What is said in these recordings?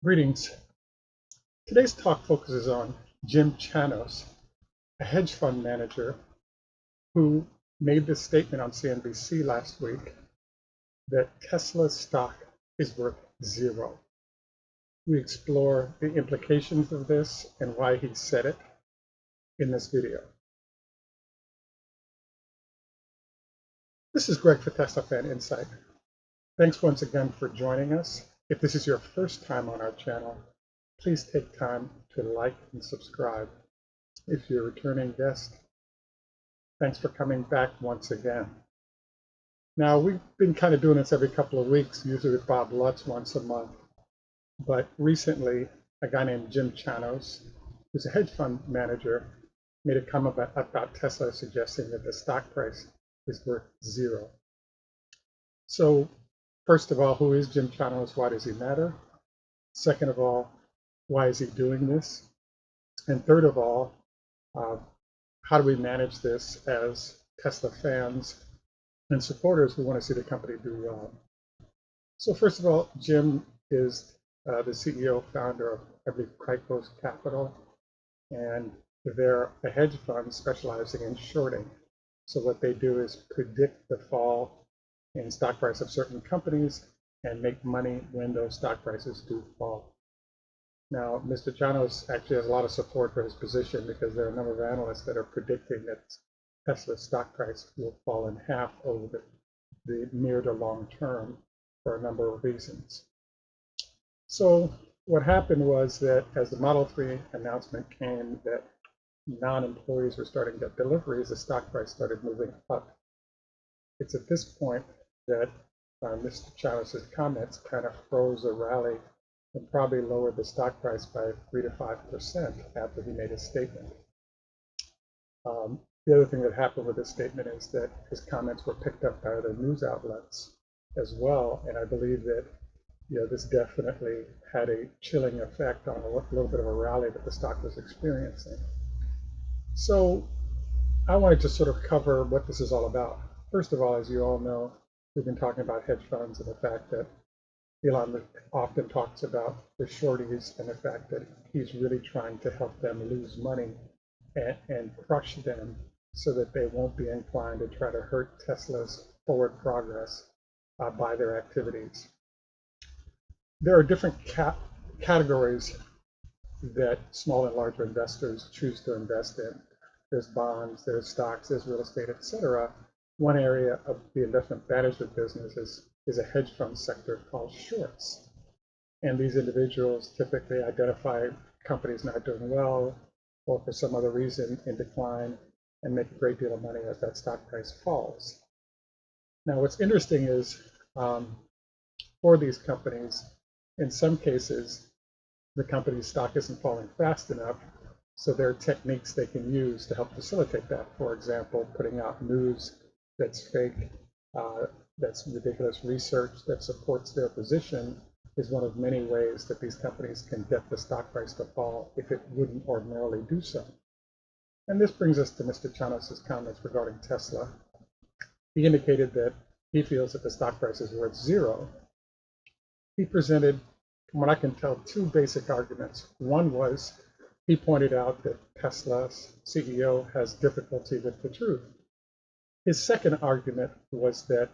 Greetings. Today's talk focuses on Jim Chanos, a hedge fund manager who made this statement on Cnbc last week that Tesla's stock is worth zero. We explore the implications of this and why he said it in this video. This is Greg for Tesla Fan Insight. Thanks once again for joining us. If this is your first time on our channel, please take time to like and subscribe. If you're a returning guest, thanks for coming back once again. Now, we've been kind of doing this every couple of weeks, usually with Bob Lutz once a month. But recently, a guy named Jim Chanos, who's a hedge fund manager, made a comment about Tesla, suggesting that the stock price is worth zero. So, first of all, who is Jim Chanos? Why does he matter? Second of all, why is he doing this? And third of all, how do we manage this as Tesla fans and supporters who want to see the company do well? So first of all, Jim is the CEO, founder of, I believe, Cricos Capital, and they're a hedge fund specializing in shorting. So what they do is predict the fall in stock price of certain companies and make money when those stock prices do fall. Now, Mr. Chanos actually has a lot of support for his position because there are a number of analysts that are predicting that Tesla's stock price will fall in half over the near to long term for a number of reasons. So what happened was that as the Model 3 announcement came that non-employees were starting to get deliveries, the stock price started moving up. It's at this point that Mr. Chanos' comments kind of froze a rally and probably lowered the stock price by 3 to 5% after he made his statement. The other thing that happened with this statement is that his comments were picked up by other news outlets as well, and I believe that this definitely had a chilling effect on a little bit of a rally that the stock was experiencing. So I wanted to sort of cover what this is all about. First of all, as you all know, we've been talking about hedge funds and the fact that Elon often talks about the shorties and the fact that he's really trying to help them lose money and crush them so that they won't be inclined to try to hurt Tesla's forward progress by their activities. There are different categories that small and larger investors choose to invest in. There's bonds, there's stocks, there's real estate, etc. One area of the investment management business is a hedge fund sector called shorts. And these individuals typically identify companies not doing well or for some other reason in decline and make a great deal of money as that stock price falls. Now, what's interesting is for these companies, in some cases, the company's stock isn't falling fast enough, so there are techniques they can use to help facilitate that. For example, putting out news that's fake, that's ridiculous research that supports their position is one of many ways that these companies can get the stock price to fall if it wouldn't ordinarily do so. And this brings us to Mr. Chanos' comments regarding Tesla. He indicated that he feels that the stock price is worth zero. He presented, from what I can tell, two basic arguments. One was he pointed out that Tesla's CEO has difficulty with the truth. His second argument was that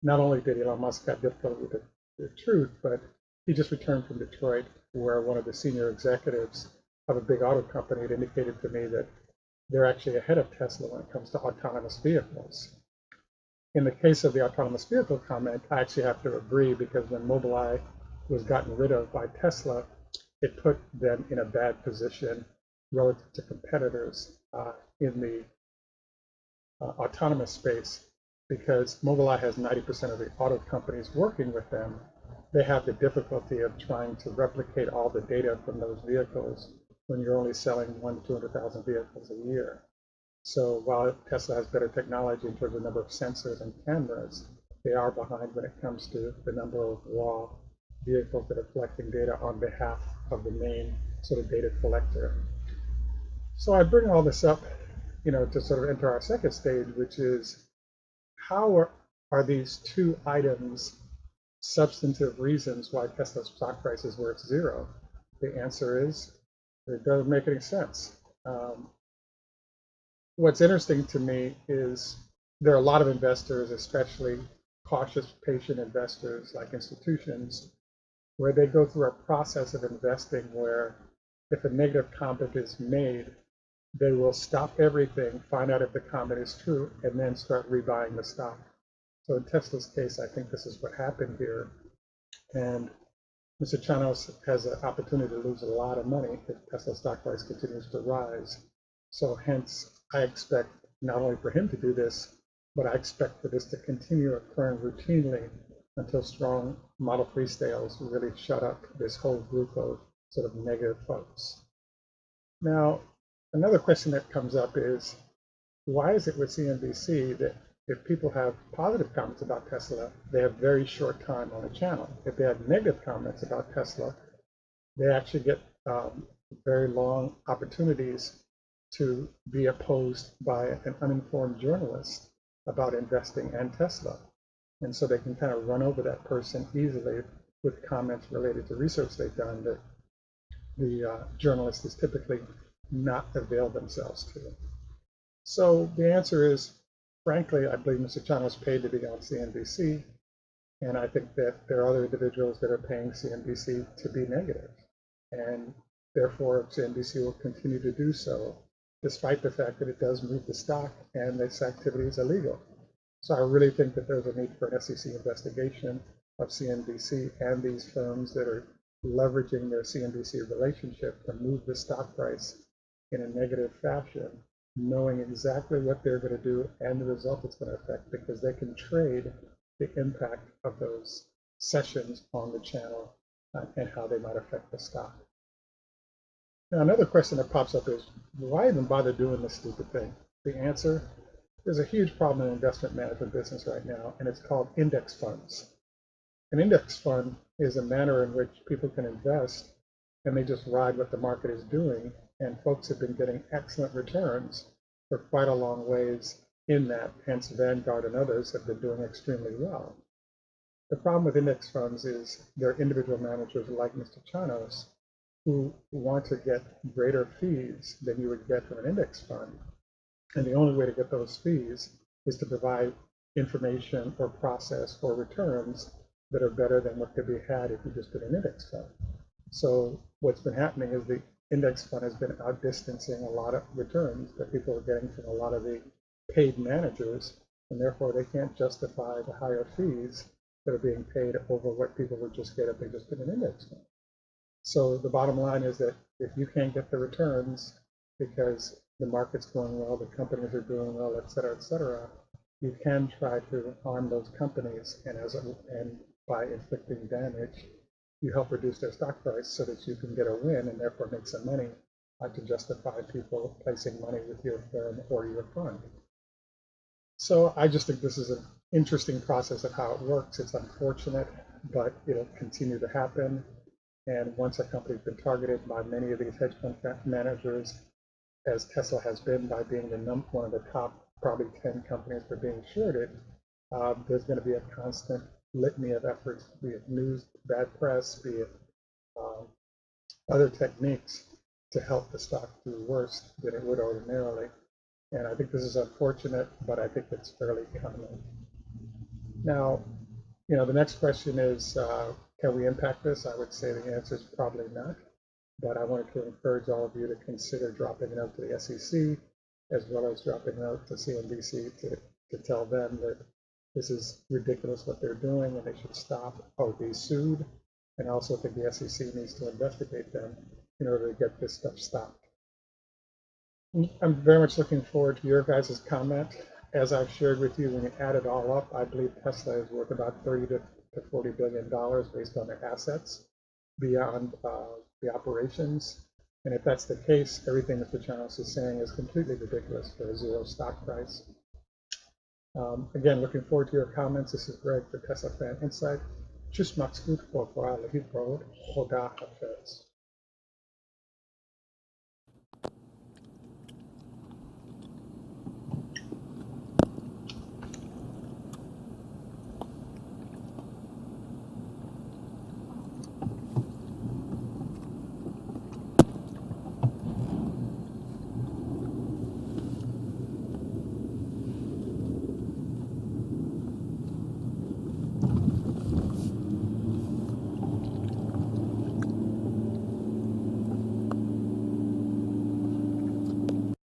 not only did Elon Musk have difficulty with the truth, but he just returned from Detroit, where one of the senior executives of a big auto company had indicated to me that they're actually ahead of Tesla when it comes to autonomous vehicles. In the case of the autonomous vehicle comment, I actually have to agree, because when Mobileye was gotten rid of by Tesla, it put them in a bad position relative to competitors in the autonomous space, because Mobileye has 90% of the auto companies working with them. They have the difficulty of trying to replicate all the data from those vehicles when you're only selling 100,000 to 200,000 vehicles a year. So while Tesla has better technology in terms of number of sensors and cameras, they are behind when it comes to the number of raw vehicles that are collecting data on behalf of the main sort of data collector. So I bring all this up, to sort of enter our second stage, which is how are these two items substantive reasons why Tesla's stock price is where it's zero? The answer is it doesn't make any sense. What's interesting to me is there are a lot of investors, especially cautious, patient investors like institutions, where they go through a process of investing where if a negative comment is made, they will stop everything, find out if the comment is true, and then start rebuying the stock. So in Tesla's case, I think this is what happened here. And Mr. Chanos has an opportunity to lose a lot of money if Tesla's stock price continues to rise. So hence, I expect not only for him to do this, but I expect for this to continue occurring routinely until strong Model 3 sales really shut up this whole group of sort of negative folks. Now, another question that comes up is, why is it with CNBC that if people have positive comments about Tesla, they have very short time on the channel? If they have negative comments about Tesla, they actually get very long opportunities to be opposed by an uninformed journalist about investing and Tesla. And so they can kind of run over that person easily with comments related to research they've done that the journalist is typically not avail themselves to. So the answer is, frankly, I believe Mr. Chanos paid to be on CNBC, and I think that there are other individuals that are paying CNBC to be negative. And therefore, CNBC will continue to do so, despite the fact that it does move the stock and this activity is illegal. So I really think that there's a need for an SEC investigation of CNBC and these firms that are leveraging their CNBC relationship to move the stock price in a negative fashion, knowing exactly what they're going to do and the result it's going to affect, because they can trade the impact of those sessions on the channel and how they might affect the stock. Now, another question that pops up is, why even bother doing this stupid thing? The answer, there's a huge problem in investment management business right now, and it's called index funds. An index fund is a manner in which people can invest and they just ride what the market is doing, and folks have been getting excellent returns for quite a long ways in that, hence Vanguard and others have been doing extremely well. The problem with index funds is they're individual managers like Mr. Chanos who want to get greater fees than you would get from an index fund. And the only way to get those fees is to provide information or process or returns that are better than what could be had if you just did an index fund. So what's been happening is the index fund has been outdistancing a lot of returns that people are getting from a lot of the paid managers, and therefore they can't justify the higher fees that are being paid over what people would just get if they just did an index fund. So the bottom line is that if you can't get the returns because the market's going well, the companies are doing well, et cetera, you can try to harm those companies, and by inflicting damage, you help reduce their stock price so that you can get a win and therefore make some money to justify people placing money with your firm or your fund. So I just think this is an interesting process of how it works. It's unfortunate, but it'll continue to happen. And once a company's been targeted by many of these hedge fund managers, as Tesla has been by being one of the top probably 10 companies for being shorted, there's going to be a constant litany of efforts, be it news, bad press, be it other techniques to help the stock do worse than it would ordinarily. And I think this is unfortunate, but I think it's fairly common. Now, the next question is, can we impact this? I would say the answer is probably not. But I wanted to encourage all of you to consider dropping a note to the SEC, as well as dropping a note to CNBC to tell them that this is ridiculous what they're doing and they should stop or be sued. And I also think the SEC needs to investigate them in order to get this stuff stopped. I'm very much looking forward to your guys' comment. As I've shared with you, when you add it all up, I believe Tesla is worth about $30 to $40 billion based on their assets beyond the operations. And if that's the case, everything Mr. Chanos is saying is completely ridiculous for a zero stock price. Again, looking forward to your comments. This is Greg for Tesla Fan Insight. Tschüss, macht's gut, vor allem, Hoda Hafez.